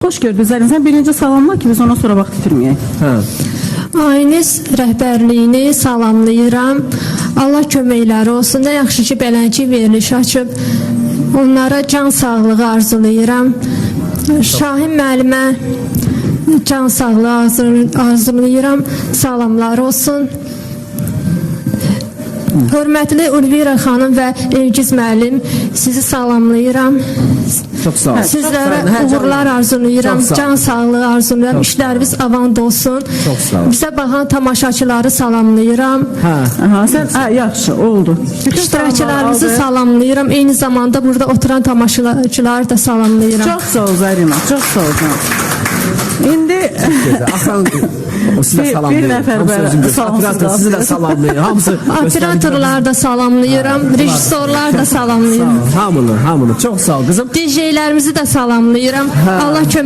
Xoş gördük Zərin. Sən birinci salamla ki, biz ondan sonra vaxt itirməyək. Ayniz rəhbərliyini salamlayıram. Allah köməkləri olsun. Nə yaxşı ki, beləncə veriliş açıb. Onlara can sağlığı arzulayıram. Şahin müəllimə can sağlığı arzulayıram. Salamlar olsun. Hörmətli Ulvira xanım və Elgiz müəllim, sizi salamlayıram. Çox sağ olun. Sizlərə uğurlar arzulayıram, can sağlığı arzulayıram, işləriniz avand olsun. Çox sağ olun. Bizə baxan tamaşaçıları salamlayıram. Sən yaxşı, oldu. İştirakçılarımızı salamlayıram. Eyni zamanda burada oturan tamaşaçıları da salamlayıram. Çox sağ ol Zərina, çox sağ ol. İndi sizə salamlayıram. Bir nəfər operator sizi də salamlayıram. Hamısı operatorları da salamlayıram. Rejissorlar da salamlayıram. Hamını. Çox sağ ol qızım. DJ-lərimizi də salamlayıram. Allah kömək